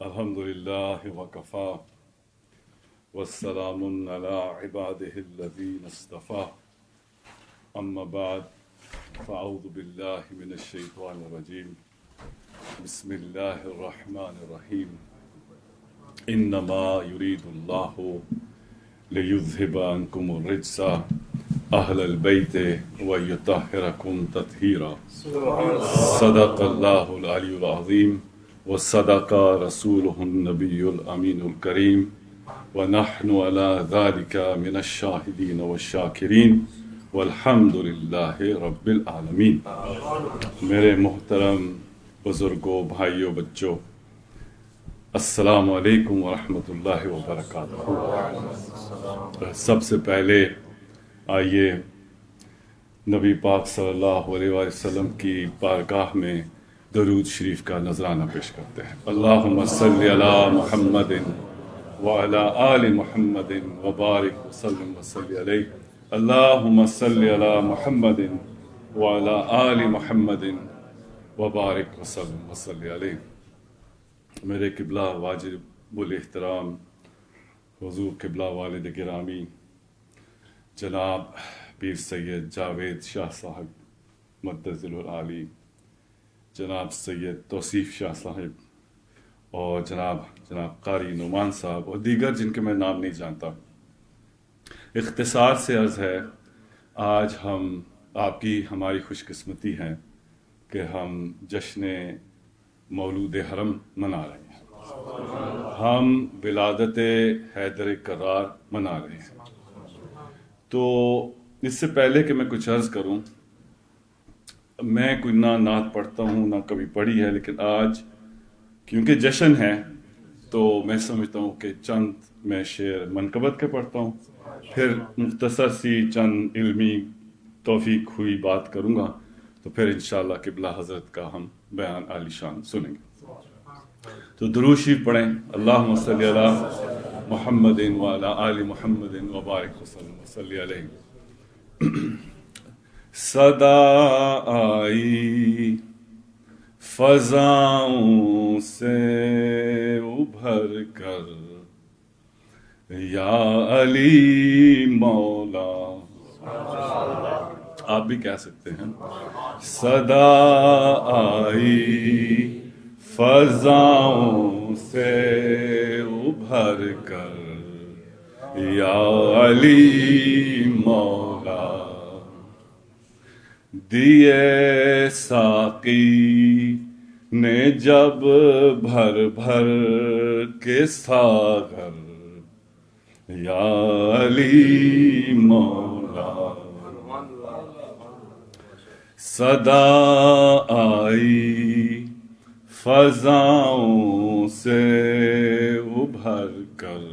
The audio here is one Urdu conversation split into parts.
الحمد لله وكفى والسلام على عباده الذين اصطفى أما بعد فأعوذ بالله من الشيطان الرجيم بسم الله الرحمن الرحيم إنما يريد الله ليذهب عنكم الرجس أهل البيت ويطهركم تطهيرا صدق الله العلي العظيم وصدق رسوله النبي الأمين الكريم ونحن على ذلك من الشاهدين والشاكرين والحمد لله رب العالمین۔ میرے محترم بزرگوں، بھائیوں، بچوں، السلام علیکم ورحمۃ اللہ وبرکاتہ۔ سب سے پہلے آئیے نبی پاک صلی اللہ علیہ وسلم کی بارگاہ میں درود شریف کا نذرانہ پیش کرتے ہیں۔ اللہم صلی علی محمد وعلی آل محمد وبارک وسلم وصلی علیہ۔ اللہم صلی علی محمد وعلی آل محمد وبارک وسلم وصلی علیہ۔ میرے قبلہ واجب الاحترام حضور قبلہ والد گرامی جناب پیر سید جاوید شاہ صاحب مدظل العالی، جناب سید توصیف شاہ صاحب اور جناب قاری نعمان صاحب اور دیگر جن کے میں نام نہیں جانتا، اختصار سے عرض ہے آج ہماری خوش قسمتی ہے کہ ہم جشن مولود حرم منا رہے ہیں، ہم ولادت حیدر کرار منا رہے ہیں۔ تو اس سے پہلے کہ میں کچھ عرض کروں، میں کوئی نہ نعت پڑھتا ہوں نہ کبھی پڑھی ہے، لیکن آج کیونکہ جشن ہے تو میں سمجھتا ہوں کہ چند میں شعر منقبت کے پڑھتا ہوں، پھر مختصر سی چند علمی توفیق ہوئی بات کروں گا، تو پھر انشاءاللہ قبلہ حضرت کا ہم بیان عالی شان سنیں گے۔ تو درود شریف پڑھیں۔ اللہم صلی علی محمد وعلی آل محمد وبارک وسلم وصلی علیہ۔ صدا آئی فضاؤں سے ابھر کر، یا علی مولا، آپ بھی کہہ سکتے ہیں۔ صدا آئی فضاؤں سے ابھر کر، یا علی مولا، دیے ساقی نے جب بھر بھر کے ساغر، یا علی مولا، صدا آئی فضاؤں سے ابھر کر،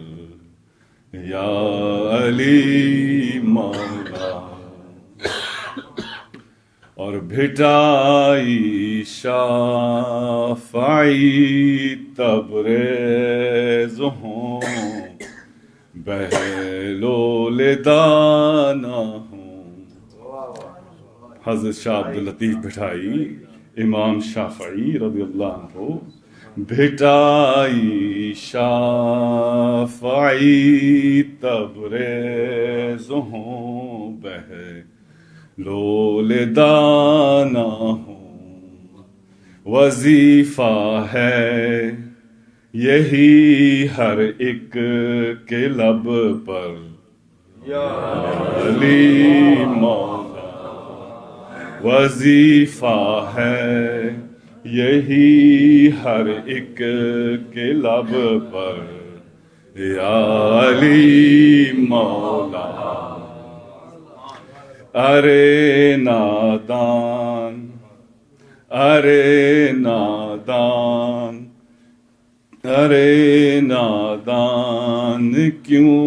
یا علی مولا، اور بھٹائی شافعی تبریز ہوں، بہلول دانا ہوں۔ حضرت شاہ عبداللطیف بھٹائی امام شافعی رضی اللہ عنہ، بھٹائی شافعی تبریز ہوں، بہلول دانا ہوں، وظیفہ ہے یہی ہر ایک کے لب پر، یا علی مولا، وظیفہ ہے یہی ہر ایک کے لب پر، یا علی مولا، ارے نادان، ارے نادان، ارے نادان، کیوں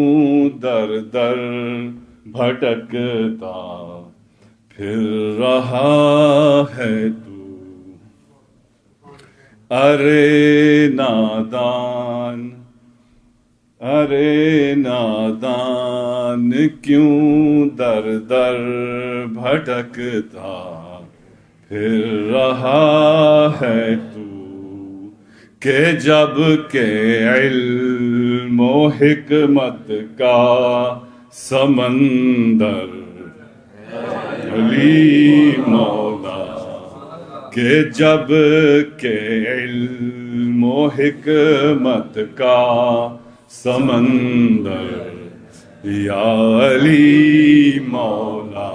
در در بھٹکتا پھر رہا ہے تو، ارے نادان، ارے نادان، کیوں در در بھٹکتا پھر رہا ہے تو، کہ جب کہ علم و حکمت کا سمندر علی مولا، کہ جب کہ علم و حکمت کا سمندر یا علی مولا،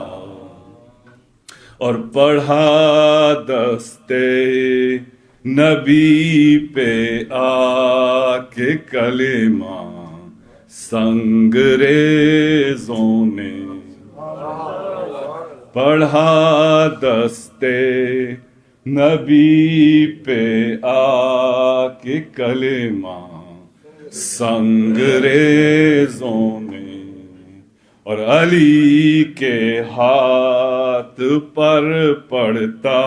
اور پڑھا دستے نبی پہ آ کے کلمہ سنگریزوں نے، پڑھا دستے نبی پہ آ کے کلمہ سنگریزوں نے، اور علی کے ہاتھ پر پڑتا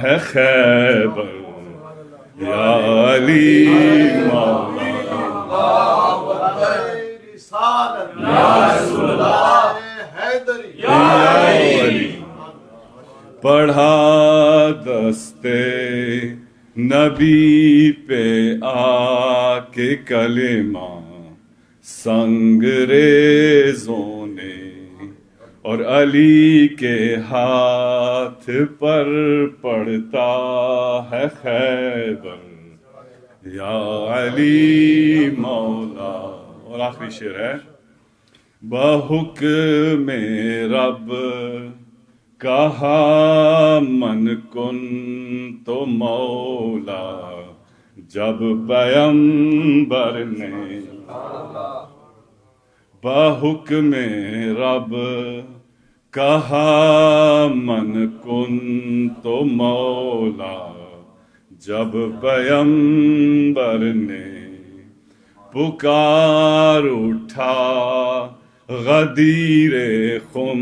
ہے خیبر یا علی مولا، یا علی، پڑھا دستے نبی پہ آ کے کلمہ سنگریزوں نے، اور علی کے ہاتھ پر پڑتا ہے خیبر یا علی مولا۔ اور آخری شعر ہے، بحکم رب کہا من کن تو مولا، جب پیغمبر نے بحکم رب کہا من کن تو مولا، جب پیغمبر نے پکار اٹھا غدیر خم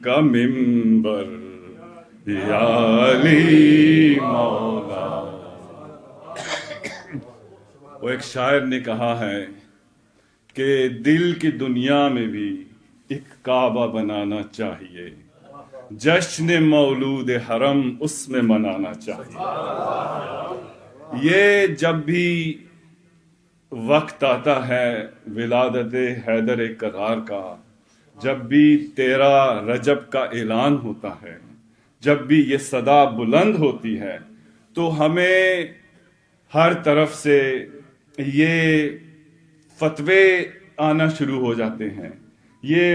کا منبر یا علی مولا۔ وہ ایک شاعر نے کہا ہے کہ دل کی دنیا میں بھی ایک کعبہ بنانا چاہیے، جشن مولود حرم اس میں منانا چاہیے۔ یہ جب بھی وقت آتا ہے ولادت حیدر کرار کا، جب بھی 13 رجب کا اعلان ہوتا ہے، جب بھی یہ صدا بلند ہوتی ہے، تو ہمیں ہر طرف سے یہ فتوے آنا شروع ہو جاتے ہیں، یہ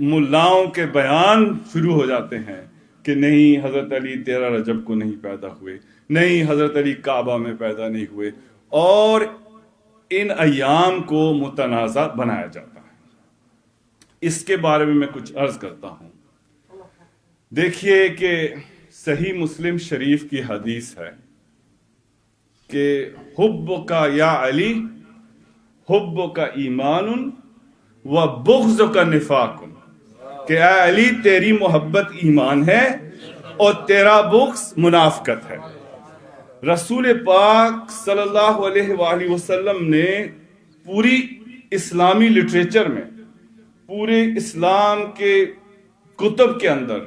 ملاؤں کے بیان شروع ہو جاتے ہیں کہ نہیں حضرت علی 13 رجب کو نہیں پیدا ہوئے، نہیں حضرت علی کعبہ میں پیدا نہیں ہوئے، اور ان ایام کو متنازع بنایا جاتا ہے۔ اس کے بارے میں کچھ عرض کرتا ہوں۔ دیکھیے کہ صحیح مسلم شریف کی حدیث ہے کہ حبک یا علی حبک ایمان و بغضک نفاق، کہ اے علی تیری محبت ایمان ہے اور تیرا بغض منافقت ہے۔ رسول پاک صلی اللہ علیہ وآلہ وسلم نے پوری اسلامی لٹریچر میں، پورے اسلام کے کتب کے اندر،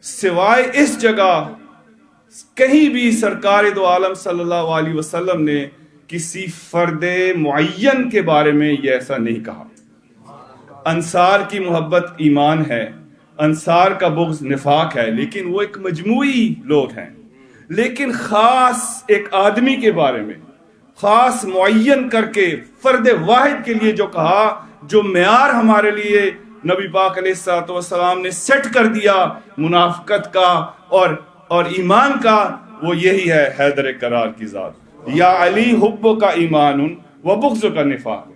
سوائے اس جگہ کہیں بھی سرکار دو عالم صلی اللہ علیہ وسلم نے کسی فرد معین کے بارے میں یہ ایسا نہیں کہا۔ انصار کی محبت ایمان ہے، انصار کا بغض نفاق ہے، لیکن وہ ایک مجموعی لوگ ہیں۔ لیکن خاص ایک آدمی کے بارے میں خاص معین کر کے فرد واحد کے لیے جو کہا، جو معیار ہمارے لیے نبی پاک علیہ الصلوۃ والسلام نے سیٹ کر دیا منافقت کا اور ایمان کا، وہ یہی ہے حیدر کرار کی ذات، یا علی حب کا ایمان و بغض کا نفاق۔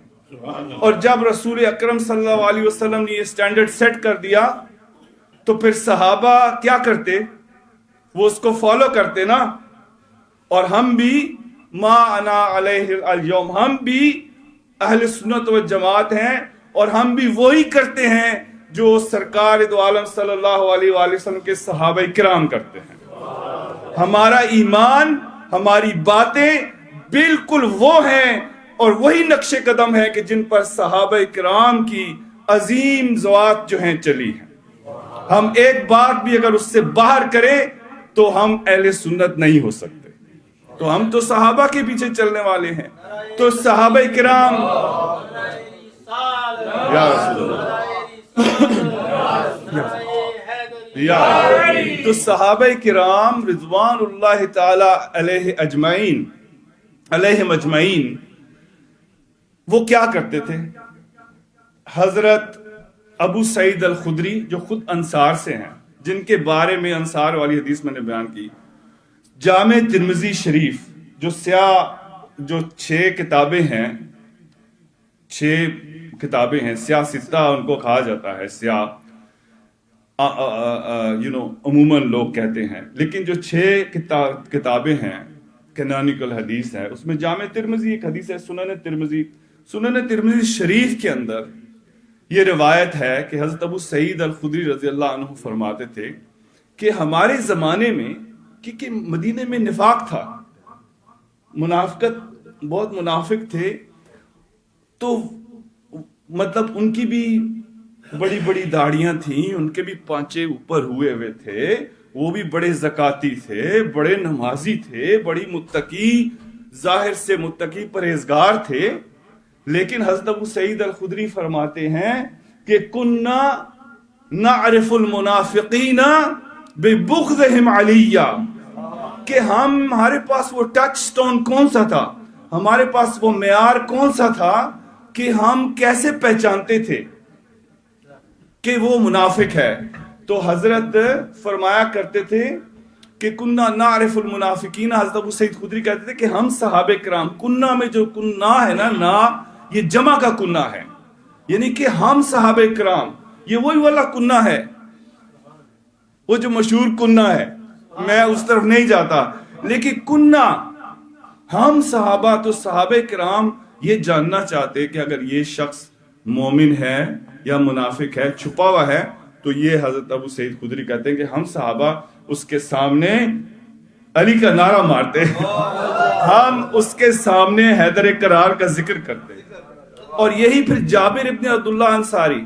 اور جب رسول اکرم صلی اللہ علیہ وسلم نے یہ سٹینڈرڈ سیٹ کر دیا تو پھر صحابہ کیا کرتے؟ وہ اس کو فالو کرتے نا۔ اور ہم بھی ما انا علیہ اليوم، ہم بھی اہل سنت و جماعت ہیں، اور ہم بھی وہی کرتے ہیں جو سرکار دو عالم صلی اللہ علیہ وآلہ وسلم کے صحابہ کرام کرتے ہیں۔ ہمارا ایمان، ہماری باتیں بالکل وہ ہیں اور وہی نقش قدم ہے کہ جن پر صحابہ کرام کی عظیم ذوات جو ہیں چلی ہیں۔ ہم ایک بات بھی اگر اس سے باہر کریں تو ہم اہل سنت نہیں ہو سکتے۔ تو ہم تو صحابہ کے پیچھے چلنے والے ہیں. تو صحابہ کرام یا رسول اللہ، تو صحابہ کرام رضوان اللہ تعالی علیہم اجمعین وہ کیا کرتے تھے؟ حضرت ابو سعید الخدری جو خود انصار سے ہیں، جن کے بارے میں انصار والی حدیث میں نے بیان کی، جامع ترمذی شریف جو جو 6 کتابیں ہیں، 6 کتابیں ہیں، سیاہ ستہ ان کو کہا جاتا ہے، سیاہ عموماً لوگ کہتے ہیں، لیکن جو 6 کتابیں ہیں کینانیکل حدیث ہے، اس میں جامع ترمذی ایک حدیث ہے، سنن ترمذی شریف کے اندر یہ روایت ہے کہ حضرت ابو سعید الخدری رضی اللہ عنہ فرماتے تھے کہ ہمارے زمانے میں کہ مدینے میں نفاق تھا، منافقت، بہت منافق تھے، تو مطلب ان کی بھی بڑی بڑی داڑیاں تھیں، ان کے بھی پانچے اوپر ہوئے تھے، وہ بھی بڑے زکاتی تھے، بڑے نمازی تھے، بڑی متقی، ظاہر سے متقی پرہیزگار تھے. لیکن حضرت ابو سعید الخدری فرماتے ہیں کہ کننا نعرف المنافقین ببغضهم علیہ، کہ ہمارے پاس وہ ٹچ سٹون کون سا تھا، ہمارے پاس وہ معیار کون سا تھا کہ ہم کیسے پہچانتے تھے کہ وہ منافق ہے. تو حضرت فرمایا کرتے تھے کہ کننا نعرف المنافقین، حضرت ابو سعید خدری کہتے تھے کہ ہم صحابہ کرام، کننا میں جو کننا ہے نا یہ جمع کا کننا ہے، یعنی کہ ہم صحابہ کرام، یہ وہی والا کننا ہے، وہ جو مشہور کننا ہے، میں اس طرف نہیں جاتا، لیکن کننا ہم صحابہ، تو صحابہ کرام یہ جاننا چاہتے کہ اگر یہ شخص مومن ہے یا منافق ہے، چھپا ہوا ہے، تو یہ حضرت ابو سعید خدری کہتے ہیں کہ ہم صحابہ اس کے سامنے علی کا نعرہ مارتے، ہم اس کے سامنے حیدر کرار کا ذکر کرتے. اور یہی پھر جابر ابن عبداللہ انصاری،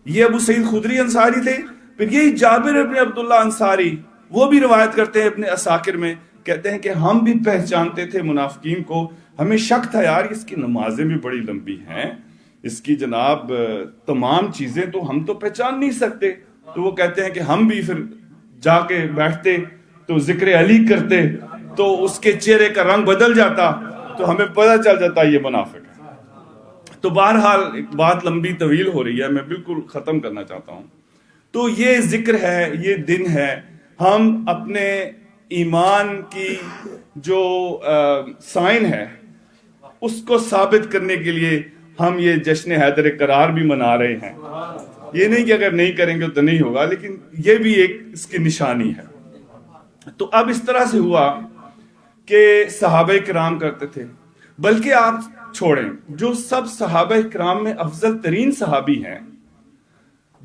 یہ ابو سعید خدری انصاری تھے، پھر یہی جابر ابن عبداللہ انصاری وہ بھی روایت کرتے ہیں اپنے اساکر میں، کہتے ہیں کہ ہم بھی پہچانتے تھے منافقین کو، ہمیں شک تھا یار اس کی نمازیں بھی بڑی لمبی ہیں، اس کی جناب تمام چیزیں تو ہم تو پہچان نہیں سکتے. تو وہ کہتے ہیں کہ ہم بھی پھر جا کے بیٹھتے تو ذکر علی کرتے تو اس کے چہرے کا رنگ بدل جاتا، تو ہمیں پتہ چل جاتا یہ منافق ہے. تو بہرحال ایک بات لمبی طویل ہو رہی ہے، میں بالکل ختم کرنا چاہتا ہوں. تو یہ ذکر ہے، یہ دن ہے، ہم اپنے ایمان کی جو سائن ہے اس کو ثابت کرنے کے لیے ہم یہ جشن حیدر کرار بھی منا رہے ہیں. یہ نہیں کہ اگر نہیں کریں گے تو نہیں ہوگا، لیکن یہ بھی ایک اس کی نشانی ہے. تو اب اس طرح سے ہوا کہ صحابہ کرام کرتے تھے، بلکہ آپ چھوڑیں، جو سب صحابہ کرام میں افضل ترین صحابی ہیں،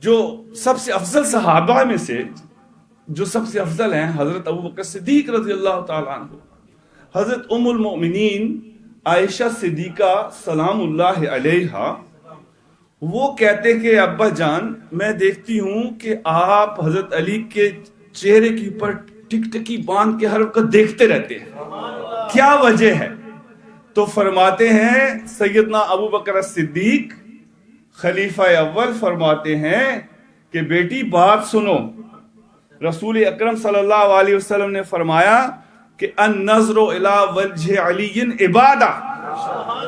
جو سب سے افضل صحابہ میں سے جو سب سے افضل ہیں، حضرت ابو بکر صدیق رضی اللہ تعالیٰ عنہ، حضرت ام المؤمنین عائشہ صدیقہ سلام اللہ علیہا، وہ کہتے کہ ابا جان میں دیکھتی ہوں کہ آپ حضرت علی کے چہرے کے اوپر ٹک ٹکی باندھ کے ہر وقت دیکھتے رہتے ہیں، کیا وجہ ہے؟ تو فرماتے ہیں سیدنا ابو بکر صدیق خلیفہ اول فرماتے ہیں کہ بیٹی بات سنو، رسول اکرم صلی اللہ علیہ وسلم نے فرمایا کہ النظر الی وجہ علی عبادہ،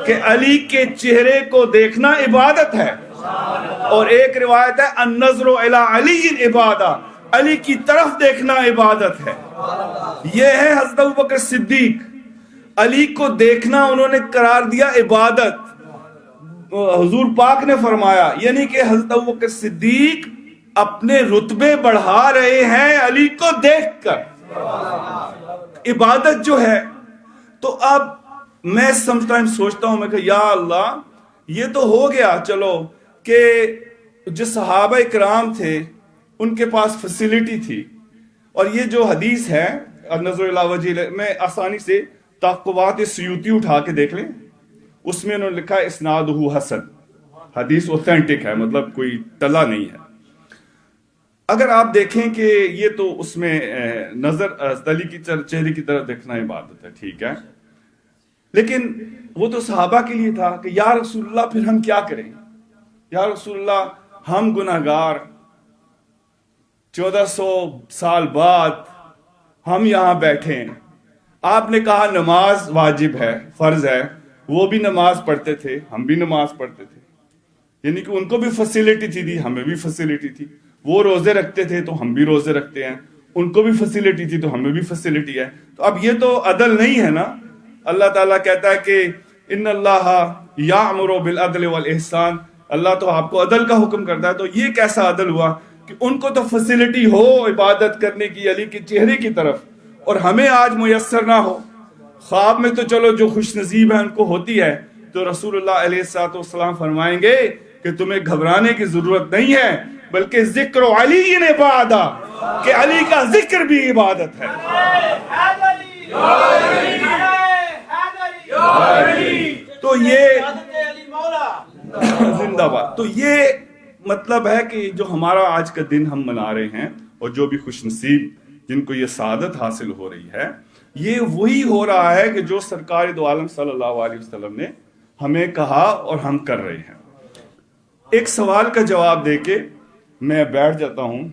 کہ علی کے چہرے کو دیکھنا عبادت ہے. اور ایک روایت ہے النظر الی علی عبادہ، علی کی طرف دیکھنا عبادت ہے. یہ ہے حضرت ابو بکر صدیق، علی کو دیکھنا انہوں نے قرار دیا عبادت. حضور پاک نے فرمایا یعنی کہ حضرت ابو بکر صدیق اپنے رتبے بڑھا رہے ہیں علی کو دیکھ کر، عبادت جو ہے. تو اب میں سوچتا ہوں میں کہ یا اللہ یہ تو ہو گیا، چلو کہ جو صحابہ کرام تھے ان کے پاس فیسیلیٹی تھی. اور یہ جو حدیث ہے النظر الی وجہ، میں آسانی سے تعقبات سیوطی اٹھا کے دیکھ لیں، اس میں انہوں نے لکھا ہے اسنادہ حسن، حدیث اوتھینٹک ہے، مطلب کوئی ٹلا نہیں ہے. اگر آپ دیکھیں کہ یہ تو اس میں نظر حضرت علی کی چہرے کی طرف دیکھنا عبادت ہے، ٹھیک ہے، لیکن وہ تو صحابہ کے لیے تھا کہ یا رسول اللہ پھر ہم کیا کریں، یا رسول اللہ ہم گناہگار، 1400 سال بعد ہم یہاں بیٹھے ہیں، آپ نے کہا نماز واجب ہے، فرض ہے، وہ بھی نماز پڑھتے تھے، ہم بھی نماز پڑھتے تھے، یعنی کہ ان کو بھی فیسیلیٹی تھی، ہمیں بھی فیسیلیٹی تھی، وہ روزے رکھتے تھے تو ہم بھی روزے رکھتے ہیں، ان کو بھی فیسیلیٹی تھی تو ہمیں بھی فیسیلیٹی ہے، تو اب یہ تو عدل نہیں ہے نا۔ اللہ تعالیٰ کہتا ہے کہ ان اللہ یامر بالعدل والاحسان، اللہ تو آپ کو عدل کا حکم کرتا ہے، تو یہ کیسا عدل ہوا کہ ان کو تو فیسیلیٹی ہو عبادت کرنے کی علی کے چہرے کی طرف، اور ہمیں آج میسر نہ ہو۔ خواب میں تو چلو جو خوش نصیب ہے ان کو ہوتی ہے، تو رسول اللہ علیہ الصلوۃ والسلام فرمائیں گے کہ تمہیں گھبرانے کی ضرورت نہیں ہے، بلکہ ذکر علی نے بعدا، کہ علی کا ذکر بھی عبادت ہے۔ تو یہ زندہ باد، تو یہ مطلب ہے کہ جو ہمارا آج کا دن ہم منا رہے ہیں، اور جو بھی خوش نصیب جن کو یہ سعادت حاصل ہو رہی ہے، یہ وہی ہو رہا ہے کہ جو سرکار دو عالم صلی اللہ علیہ وسلم نے ہمیں کہا اور ہم کر رہے ہیں۔ ایک سوال کا جواب دے کے میں بیٹھ جاتا ہوں،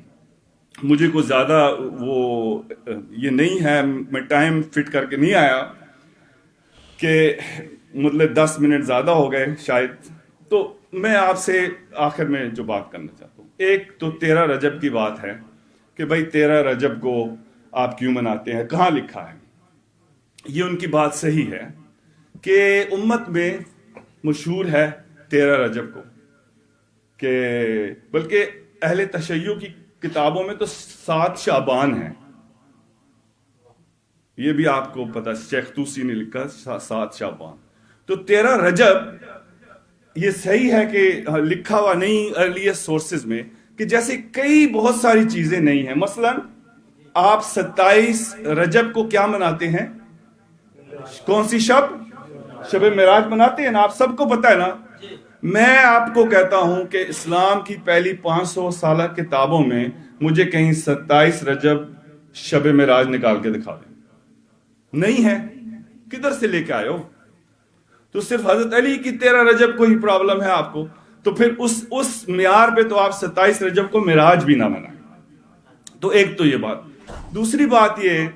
مجھے کوئی زیادہ وہ یہ نہیں ہے، میں ٹائم فٹ کر کے نہیں آیا کہ مطلب 10 منٹ زیادہ ہو گئے شاید، تو میں آپ سے آخر میں جو بات کرنا چاہتا ہوں، ایک تو 13 رجب کی بات ہے کہ بھائی 13 رجب کو آپ کیوں مناتے ہیں، کہاں لکھا ہے؟ یہ ان کی بات صحیح ہے کہ امت میں مشہور ہے 13 رجب کو، کہ بلکہ اہل تشیع کی کتابوں میں تو 7 شعبان ہیں، یہ بھی آپ کو پتا، شیخ توسی نے لکھا 7 شعبان، تو 13 رجب یہ صحیح ہے کہ لکھا ہوا نہیں ارلی سورسز میں، کہ جیسے کئی بہت ساری چیزیں نہیں ہیں، مثلا آپ 27 رجب کو کیا مناتے ہیں؟ کون سی شب معراج مناتے ہیں نا، آپ سب کو پتا ہے نا۔ میں آپ کو کہتا ہوں کہ اسلام کی پہلی 500 سالہ کتابوں میں مجھے کہیں 27 رجب شب معراج نکال کے دکھا دیں، نہیں ہے، کدھر سے لے کے آئے ہو؟ تو صرف حضرت علی کی 13 رجب کو ہی پرابلم ہے آپ کو، تو پھر اس معیار پہ تو آپ 27 رجب کو معراج بھی نہ منائیں۔ تو ایک تو یہ بات، دوسری بات یہ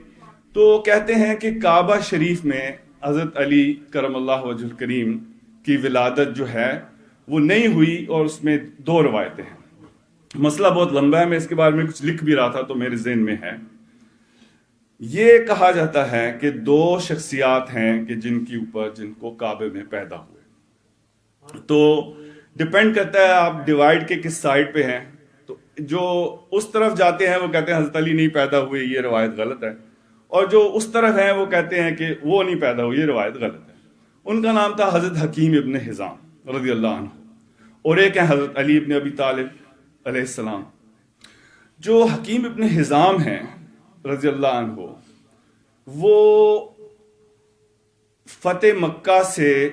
تو کہتے ہیں کہ کعبہ شریف میں حضرت علی کرم اللہ وجہ الکریم کی ولادت جو ہے وہ نہیں ہوئی، اور اس میں 2 روایتیں ہیں، مسئلہ بہت لمبا ہے، میں اس کے بارے میں کچھ لکھ بھی رہا تھا تو میرے ذہن میں ہے۔ یہ کہا جاتا ہے کہ 2 شخصیات ہیں کہ جن کو کعبے میں پیدا ہوئے، تو ڈیپینڈ کرتا ہے آپ ڈیوائیڈ کے کس سائڈ پہ ہیں، تو جو اس طرف جاتے ہیں وہ کہتے ہیں حضرت علی نہیں پیدا ہوئے، یہ روایت غلط ہے، اور جو اس طرف ہیں وہ کہتے ہیں کہ وہ نہیں پیدا ہوئی، یہ روایت غلط ہے۔ ان کا نام تھا حضرت حکیم ابن حزام رضی اللہ عنہ، اور ایک ہے حضرت علی ابن ابی طالب علیہ السلام۔ جو حکیم ابن حزام ہیں رضی اللہ عنہ، وہ فتح مکہ سے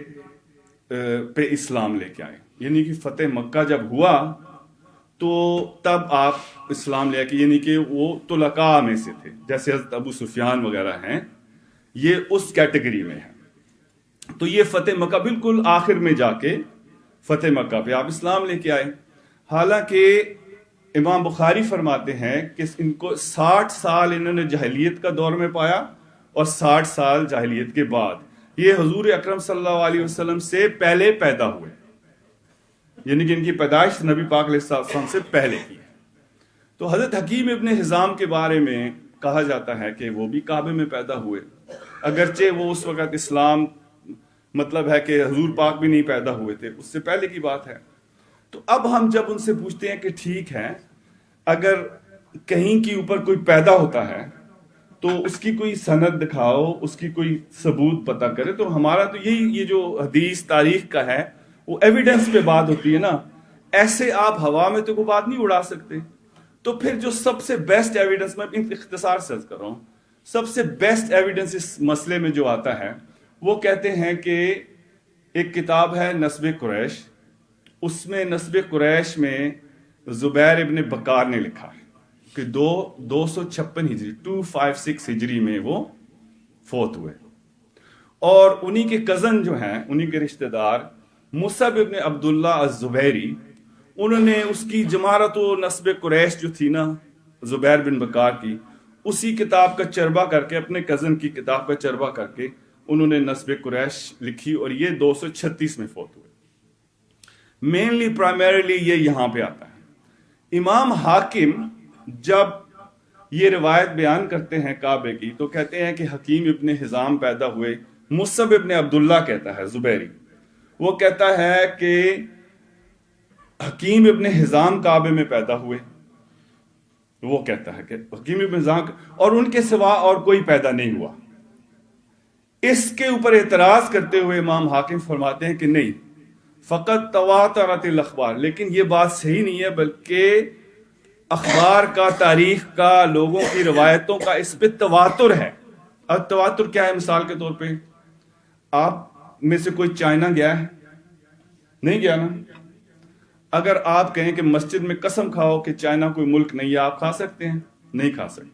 پہ اسلام لے کے آئے، یعنی کہ فتح مکہ جب ہوا تو تب آپ اسلام لے کے، یعنی کہ وہ طلقاء میں سے تھے، جیسے حضرت ابو سفیان وغیرہ ہیں، یہ اس کیٹیگری میں ہے۔ تو یہ فتح مکہ بالکل آخر میں جا کے فتح مکہ پہ آپ اسلام لے کے آئے، حالانکہ امام بخاری فرماتے ہیں کہ ان کو 60 سال انہوں نے جاہلیت کا دور میں پایا، اور 60 سال جاہلیت کے بعد، یہ حضور اکرم صلی اللہ علیہ وسلم سے پہلے پیدا ہوئے، یعنی کہ ان کی پیدائش نبی پاک علیہ السلام سے پہلے کی ہے۔ تو حضرت حکیم ابن حزام کے بارے میں کہا جاتا ہے کہ وہ بھی کعبے میں پیدا ہوئے، اگرچہ وہ اس وقت اسلام مطلب ہے کہ حضور پاک بھی نہیں پیدا ہوئے تھے، اس سے پہلے کی بات ہے۔ تو اب ہم جب ان سے پوچھتے ہیں کہ ٹھیک ہے، اگر کہیں کے اوپر کوئی پیدا ہوتا ہے تو اس کی کوئی سند دکھاؤ، اس کی کوئی ثبوت پتہ کرے، تو ہمارا تو یہ جو حدیث تاریخ کا ہے وہ ایویڈنس پہ بات ہوتی ہے نا، ایسے آپ ہوا میں تو کوئی بات نہیں اڑا سکتے۔ تو پھر جو سب سے بیسٹ ایویڈنس، میں اختصار سے عرض کر رہا ہوں، سب سے بیسٹ ایویڈنس اس مسئلے میں جو آتا ہے وہ کہتے ہیں کہ ایک کتاب ہے نسب قریش، اس میں نسب قریش میں زبیر ابن بکار نے لکھا ہے، کہ 256 ہجری 256 ہجری میں وہ فوت ہوئے. اور انہی کے کزن جو ہیں، انہی کے رشتہ دار مصعب ابن عبداللہ الزبیری، انہوں نے اس کی جمارت و نسب قریش جو تھی نا زبیر بن بکار کی، اسی کتاب کا چربہ کر کے، اپنے کزن کی کتاب کا چربہ کر کے انہوں نے نسب قریش لکھی، اور یہ 236 میں فوت ہوئے. مینلی پرائمریلی یہ یہاں پہ آتا ہے. امام حاکم جب یہ روایت بیان کرتے ہیں کعبے کی تو کہتے ہیں کہ حکیم ابن حزام پیدا ہوئے. مصعب ابن عبداللہ کہتا ہے زبیری، وہ کہتا ہے کہ حکیم ابن حزام کعبے میں پیدا ہوئے. وہ کہتا ہے کہ حکیم ابن حزام اور ان کے سوا اور کوئی پیدا نہیں ہوا. اس کے اوپر اعتراض کرتے ہوئے امام حاکم فرماتے ہیں کہ نہیں، فقط تواترت الاخبار، لیکن یہ بات صحیح نہیں ہے، بلکہ اخبار کا، تاریخ کا، لوگوں کی روایتوں کا اس پہ تواتر ہے. اب تواتر کیا ہے؟ مثال کے طور پہ آپ میں سے کوئی چائنا گیا ہے؟ نہیں گیا نا. اگر آپ کہیں کہ مسجد میں قسم کھاؤ کہ چائنا کوئی ملک نہیں ہے، آپ کھا سکتے ہیں؟ نہیں کھا سکتے،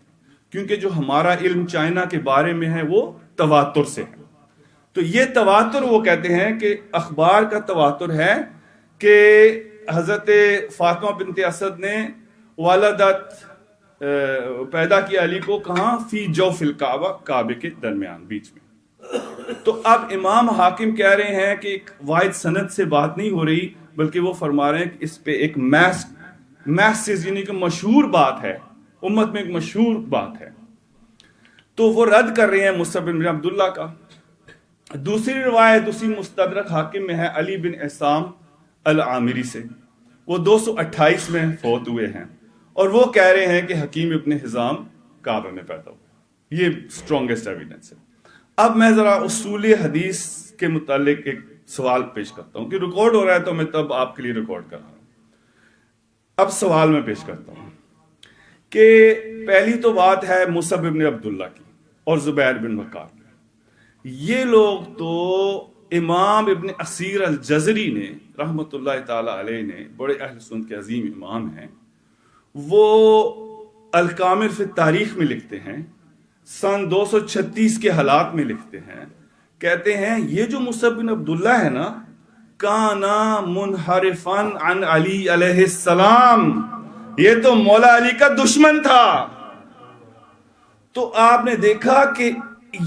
کیونکہ جو ہمارا علم چائنا کے بارے میں ہے وہ تواتر سے ہے. تو یہ تواتر وہ کہتے ہیں کہ اخبار کا تواتر ہے کہ حضرت فاطمہ بنت اسد نے والدت پیدا کیا علی کو کہاں؟ فی جوف الکعبہ، کعبے کے درمیان بیچ میں. تو اب امام حاکم کہہ رہے ہیں کہ ایک واحد سند سے بات نہیں ہو رہی، بلکہ وہ فرما رہے ہیں کہ اس پہ ایک میسز یعنی کہ مشہور بات ہے، امت میں ایک مشہور بات ہے. تو وہ رد کر رہے ہیں مصعب بن عبداللہ کا. دوسری روایت اسی مستدرک حاکم میں ہے علی بن عصام العامری سے، وہ 228 میں فوت ہوئے ہیں، اور وہ کہہ رہے ہیں کہ حکیم ابن حزام کعبہ میں پیدا ہوئے. یہ اسٹرانگسٹ ایویڈنس ہے. اب میں ذرا اصول حدیث کے متعلق ایک سوال پیش کرتا ہوں، کہ ریکارڈ ہو رہا ہے تو میں تب آپ کے لیے ریکارڈ کر رہا ہوں. اب سوال میں پیش کرتا ہوں کہ پہلی تو بات ہے مصعب ابن عبداللہ کی اور زبیر بن بکار کی. یہ لوگ تو امام ابن اسیر الجزری نے رحمۃ اللہ تعالی علیہ نے، بڑے اہل سنت کے عظیم امام ہیں، وہ الکامل فی تاریخ میں لکھتے ہیں، سن 236 کے حالات میں لکھتے ہیں، کہتے ہیں یہ جو مصعب بن عبداللہ ہے نا، کانا منحرفا عن علی علیہ السلام، یہ تو مولا علی کا دشمن تھا. تو آپ نے دیکھا کہ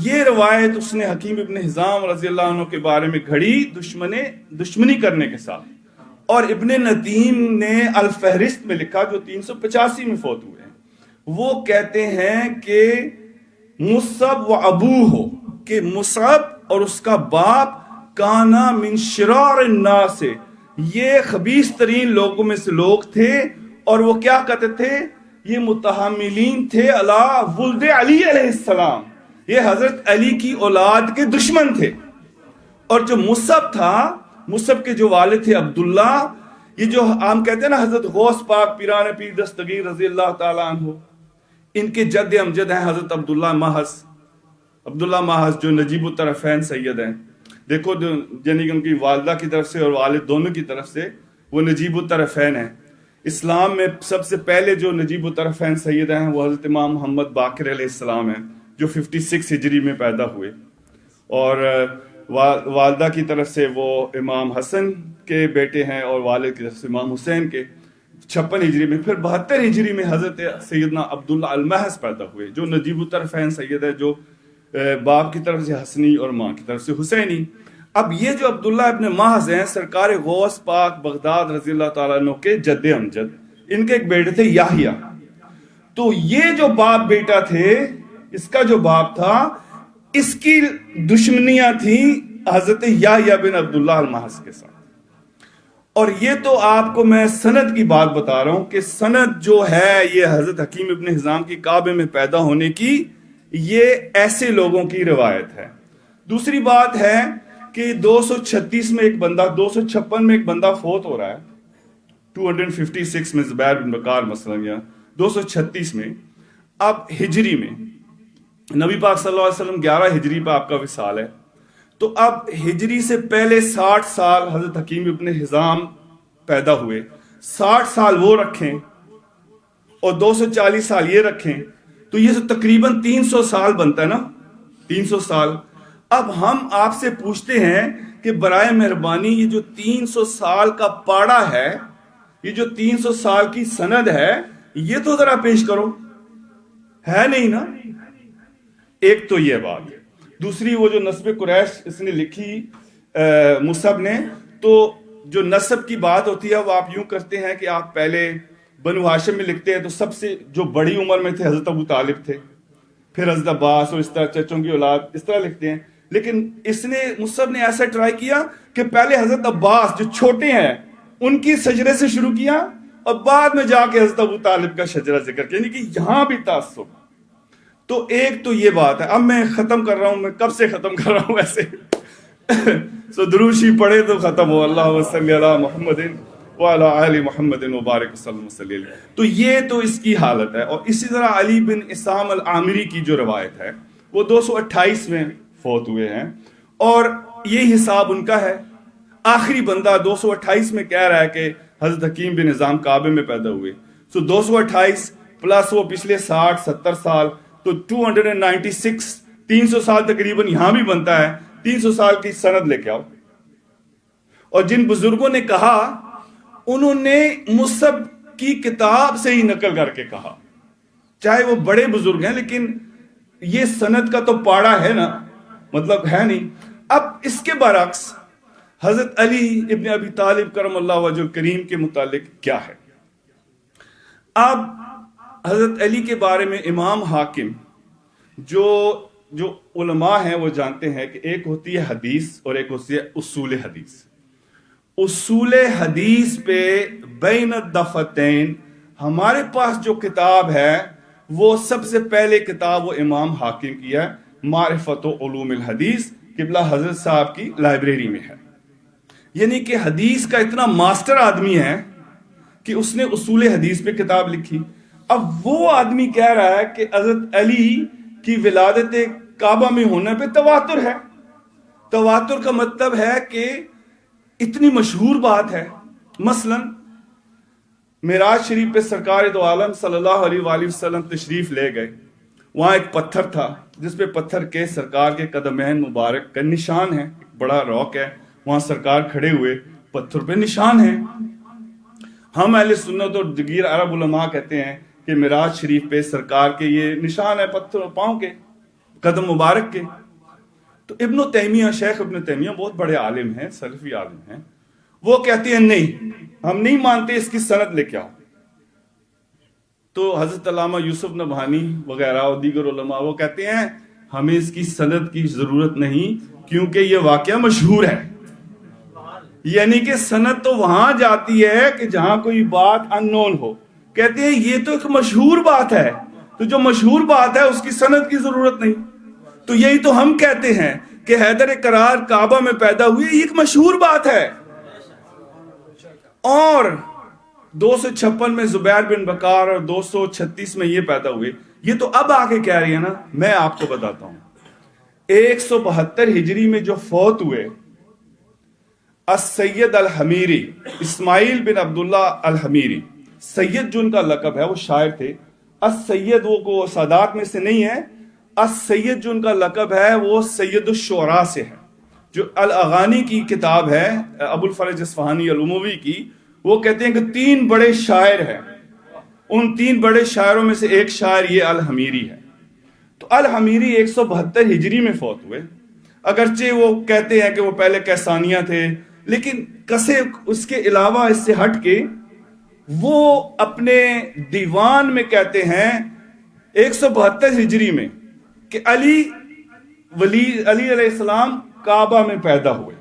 یہ روایت اس نے حکیم ابن حزام رضی اللہ عنہ کے بارے میں گھڑی دشمنی کرنے کے ساتھ. اور ابن ندیم نے الفہرست میں لکھا، جو 385 میں فوت ہوئے ہیں، وہ کہتے ہیں کہ مصعب و ابوہ، کہ مصعب اور اس کا باپ کانا من شرار الناس، یہ خبیث ترین لوگوں میں سے لوگ تھے، اور وہ کیا کہتے تھے؟ یہ متحملین تھے علی ولد علی علیہ السلام، یہ حضرت علی کی اولاد کے دشمن تھے. اور جو مصعب تھا، مصعب کے جو والد تھے عبداللہ، یہ جو ہم کہتے ہیں نا حضرت غوث پاک پیران پیر دستگیر رضی اللہ تعالیٰ عنہ، ان کے جد امجد ہیں حضرت عبداللہ محض جو نجیب الطرفین سید ہیں. دیکھو یعنی کہ ان کی والدہ کی طرف سے اور والد دونوں کی طرف سے وہ نجیب الطرفین ہیں. اسلام میں سب سے پہلے جو نجیب الطرفین سید ہیں وہ حضرت امام محمد باقر علیہ السلام ہیں، جو 56 ہجری میں پیدا ہوئے، اور والدہ کی طرف سے وہ امام حسن کے بیٹے ہیں، اور والد کی طرف سے امام حسین کے 56 ہجری میں. پھر 72 ہجری میں حضرت سیدنا عبداللہ المحض پیدا ہوئے، جو نجیب الطرفین سید ہے، جو باپ کی طرف سے حسنی اور ماں کی طرف سے حسینی. اب یہ جو عبداللہ ابن محض ہیں، سرکار غوث پاک بغداد رضی اللہ تعالیٰ عنہ کے جد امجد، ان کے ایک بیٹے تھے یحییٰ. تو یہ جو باپ بیٹا تھے، اس کا جو باپ تھا، اس کی دشمنیاں تھیں حضرت یحییٰ بن عبداللہ المحض کے ساتھ. اور یہ تو آپ کو میں سند کی بات بتا رہا ہوں کہ سند جو ہے یہ حضرت حکیم ابن حزام کی کعبے میں پیدا ہونے کی، یہ ایسے لوگوں کی روایت ہے. دوسری بات ہے کہ 236 میں ایک بندہ، 256 میں ایک بندہ فوت ہو رہا ہے، 256 میں زبیر بن بکار مثلا، یا 236 میں. اب ہجری میں نبی پاک صلی اللہ علیہ وسلم 11 ہجری پہ آپ کا وصال ہے، تو اب ہجری سے پہلے 60 سال حضرت حکیم ابن حزام پیدا ہوئے. 60 سال وہ رکھیں اور 240 سال یہ رکھیں تو یہ تو تقریباً 300 سال بنتا ہے نا، 300 سال۔ اب ہم آپ سے پوچھتے ہیں کہ برائے مہربانی یہ جو 300 سال کا پاڑا ہے، یہ جو 300 سال کی سند ہے، یہ تو ذرا پیش کرو، ہے نہیں نا۔ ایک تو یہ بات ہے۔ دوسری وہ جو نسب قریش اس نے لکھی مصعب نے، تو جو نسب کی بات ہوتی ہے وہ آپ یوں کرتے ہیں کہ آپ پہلے بنو ہاشم میں لکھتے ہیں تو سب سے جو بڑی عمر میں تھے حضرت ابو طالب تھے، پھر حضرت عباس، اور اس طرح چچوں کی اولاد، اس طرح لکھتے ہیں۔ لیکن اس نے مصعب نے ایسا ٹرائی کیا کہ پہلے حضرت عباس جو چھوٹے ہیں ان کی شجرے سے شروع کیا اور بعد میں جا کے حضرت ابو طالب کا شجرہ ذکر کیا، یعنی کہ یہاں بھی تعصب۔ تو ایک تو یہ بات ہے۔ اب میں ختم کر رہا ہوں، میں کب سے ختم کر رہا ہوں ایسے سو دروشی پڑھے تو ختم ہو۔ اللہ صلی علی محمد وعلی آل محمد مبارک وسلم صلی اللہ۔ تو یہ تو اس کی حالت ہے۔ اور اسی طرح علی بن اسام العامری کی جو روایت ہے وہ 228 میں فوت ہوئے ہیں، اور یہ حساب ان کا ہے۔ آخری بندہ 228 میں کہہ رہا ہے کہ حضرت حکیم بن نظام کعبے میں پیدا ہوئے، سو 228 پلس وہ پچھلے 60-70 سال، تو 296، 300 سال تقریباً یہاں بھی بنتا ہے۔ 300 سال کی سند لے کے آؤ۔ اور جن بزرگوں نے کہا انہوں نے مصعب کی کتاب سے ہی نقل کر کے کہا، چاہے وہ بڑے بزرگ ہیں، لیکن یہ سند کا تو پاڑا ہے نا، مطلب ہے نہیں۔ اب اس کے برعکس حضرت علی ابن ابی طالب کرم اللہ وجہ الکریم کے متعلق کیا ہے؟ اب حضرت علی کے بارے میں امام حاکم جو علماء ہیں وہ جانتے ہیں کہ ایک ہوتی ہے حدیث اور ایک ہوتی ہے اصول حدیث۔ اصول حدیث پہ بین الدفتین ہمارے پاس جو کتاب ہے وہ سب سے پہلے کتاب وہ امام حاکم کی ہے، معرفت و علوم الحدیث، قبلہ حضرت صاحب کی لائبریری میں ہے۔ یعنی کہ حدیث کا اتنا ماسٹر آدمی ہے کہ اس نے اصول حدیث پہ کتاب لکھی۔ اب وہ آدمی کہہ رہا ہے کہ حضرت علی کی ولادت کعبہ میں ہونے پہ تواتر ہے۔ تواتر کا مطلب ہے کہ اتنی مشہور بات ہے۔ مثلا معراج شریف پہ سرکار دو عالم صلی اللہ علیہ وآلہ وسلم تشریف لے گئے، وہاں ایک پتھر تھا جس پہ پتھر کے سرکار کے قدمین مبارک کا نشان ہے، بڑا راک ہے، وہاں سرکار کھڑے ہوئے، پتھر پہ نشان ہے۔ ہم اہل سنت اور دیگر عرب علماء کہتے ہیں کہ معراج شریف پہ سرکار کے یہ نشان ہے پتھر پاؤں کے، قدم مبارک کے۔ تو ابن تیمیہ، شیخ ابن تیمیہ بہت بڑے عالم ہیں، سلفی عالم ہیں، وہ کہتے ہیں نہیں، ہم نہیں مانتے، اس کی سند لے کے آؤ۔ تو حضرت علامہ یوسف نبہانی وغیرہ اور دیگر علماء وہ کہتے ہیں ہمیں اس کی سند کی ضرورت نہیں، کیونکہ یہ واقعہ مشہور ہے۔ یعنی کہ سند تو وہاں جاتی ہے کہ جہاں کوئی بات ان نون ہو۔ کہتے ہیں یہ تو ایک مشہور بات ہے، تو جو مشہور بات ہے اس کی سند کی ضرورت نہیں۔ تو یہی تو ہم کہتے ہیں کہ حیدر کرار کعبہ میں پیدا ہوئے، یہ ایک مشہور بات ہے۔ اور 256 میں زبیر بن بکار اور 236 میں یہ پیدا ہوئے، یہ تو اب آگے کہہ رہی ہے نا۔ میں آپ کو بتاتا ہوں 172 ہجری میں جو فوت ہوئے السید الحمیری، اسماعیل بن عبداللہ الحمیری، سید جو ان کا لقب ہے، وہ شاعر تھے۔ السید وہ کو سادات میں سے نہیں ہے، السید جو ان کا لقب ہے وہ سید الشعراء سے ہے۔ جو الاغانی کی کتاب ہے ابو الفرج اصفہانی الاموی کی، وہ کہتے ہیں کہ 3 بڑے شاعر ہیں، ان 3 بڑے شاعروں میں سے ایک شاعر یہ الحمیری ہے۔ تو الحمیری 172 ہجری میں فوت ہوئے، اگرچہ وہ کہتے ہیں کہ وہ پہلے کیسانیہ تھے، لیکن کسے اس کے علاوہ اس سے ہٹ کے وہ اپنے دیوان میں کہتے ہیں 172 ہجری میں کہ علی علیہ السلام کعبہ میں پیدا ہوئے،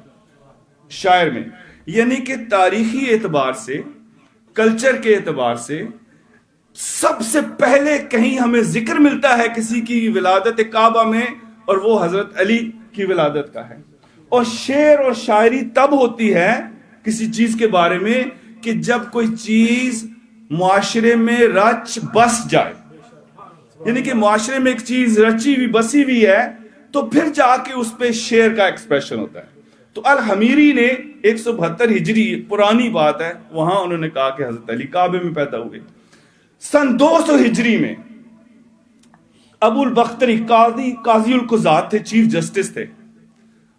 شاعر میں۔ یعنی کہ تاریخی اعتبار سے، کلچر کے اعتبار سے سب سے پہلے کہیں ہمیں ذکر ملتا ہے کسی کی ولادت کعبہ میں، اور وہ حضرت علی کی ولادت کا ہے۔ اور شعر اور شاعری تب ہوتی ہے کسی چیز کے بارے میں کہ جب کوئی چیز معاشرے میں رچ بس جائے، یعنی کہ معاشرے میں ایک چیز رچی ہوئی بسی ہوئی ہے تو پھر جا کے اس پہ شعر کا ایکسپریشن ہوتا ہے۔ تو الحمیری نے 172 ہجری، پرانی بات ہے، وہاں انہوں نے کہا کہ حضرت علی کعبے میں پیدا ہوئے۔ سن 200 ہجری میں ابو البختری قاضی القضات تھے، چیف جسٹس تھے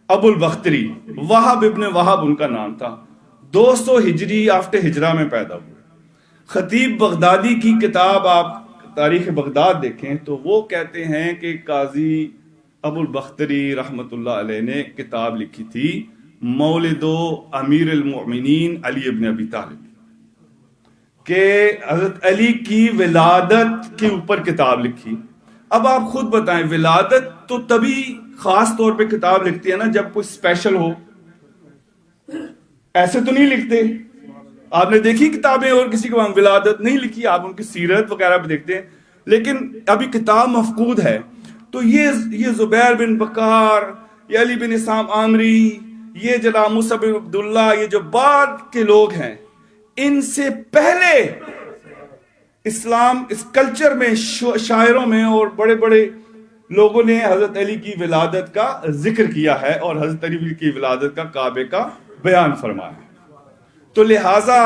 ابو البختری، وہب ابن وہب ان کا نام تھا، 200 ہجری آفٹر ہجرہ میں پیدا ہوئے۔ خطیب بغدادی کی کتاب آپ تاریخ بغداد دیکھیں تو وہ کہتے ہیں کہ قاضی ابو البختری رحمت اللہ علیہ نے کتاب لکھی تھی مولد امیر المؤمنین علی ابن ابی طالب، کہ حضرت علی کی ولادت کے اوپر کتاب لکھی۔ اب آپ خود بتائیں، ولادت تو تبھی خاص طور پہ کتاب لکھتی ہے نا جب کوئی اسپیشل ہو، ایسے تو نہیں لکھتے۔ آپ نے دیکھی کتابیں اور کسی کو ولادت نہیں لکھی، آپ ان کی سیرت وغیرہ بھی دیکھتے ہیں، لیکن ابھی کتاب مفقود ہے۔ تو یہ زبیر بن بکار، یہ علی بن اسام عامری، یہ جناب موسیٰ بن عبداللہ، یہ جو بعد کے لوگ ہیں، ان سے پہلے اسلام اس کلچر میں، شاعروں میں اور بڑے بڑے لوگوں نے حضرت علی کی ولادت کا ذکر کیا ہے اور حضرت علی کی ولادت کا کعبے کا بیان فرمایا۔ تو لہٰذا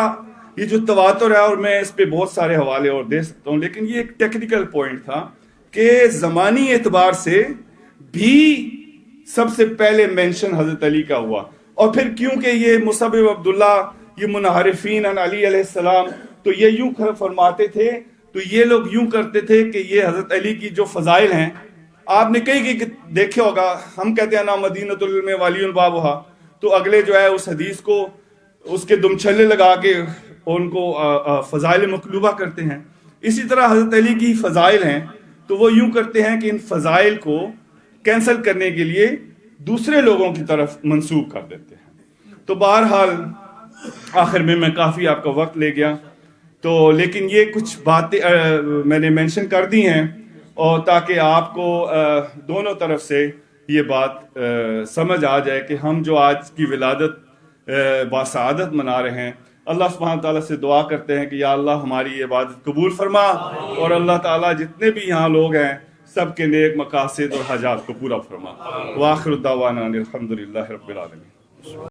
یہ جو تواتر ہے، اور میں اس پہ بہت سارے حوالے اور دے سکتا ہوں، لیکن یہ ایک ٹیکنیکل پوائنٹ تھا کہ زمانی اعتبار سے بھی سب سے پہلے مینشن حضرت علی کا ہوا، اور پھر کیونکہ یہ موسیٰ بن عبداللہ، یہ منحرفین عن علی علیہ السلام، تو یہ یوں فرماتے تھے، تو یہ لوگ یوں کرتے تھے کہ یہ حضرت علی کی جو فضائل ہیں، آپ نے کئی دیکھے ہوگا، ہم کہتے ہیں نا مدینۃ العلم ولی بابھا، تو اگلے جو ہے اس حدیث کو اس کے دم چھلے لگا کے ان کو فضائل مقلوبہ کرتے ہیں۔ اسی طرح حضرت علی کی فضائل ہیں تو وہ یوں کرتے ہیں کہ ان فضائل کو کینسل کرنے کے لیے دوسرے لوگوں کی طرف منسوب کر دیتے ہیں۔ تو بہرحال آخر میں کافی آپ کا وقت لے گیا، تو لیکن یہ کچھ باتیں میں نے مینشن کر دی ہیں، اور تاکہ آپ کو دونوں طرف سے یہ بات سمجھ آ جائے کہ ہم جو آج کی ولادت باسعادت منا رہے ہیں، اللہ سبحانہ تعالیٰ سے دعا کرتے ہیں کہ یا اللہ ہماری عبادت قبول فرما، اور اللہ تعالیٰ جتنے بھی یہاں لوگ ہیں سب کے نیک مقاصد اور حاجات کو پورا فرما۔ وآخر دعوانا الحمدللہ رب العالمین۔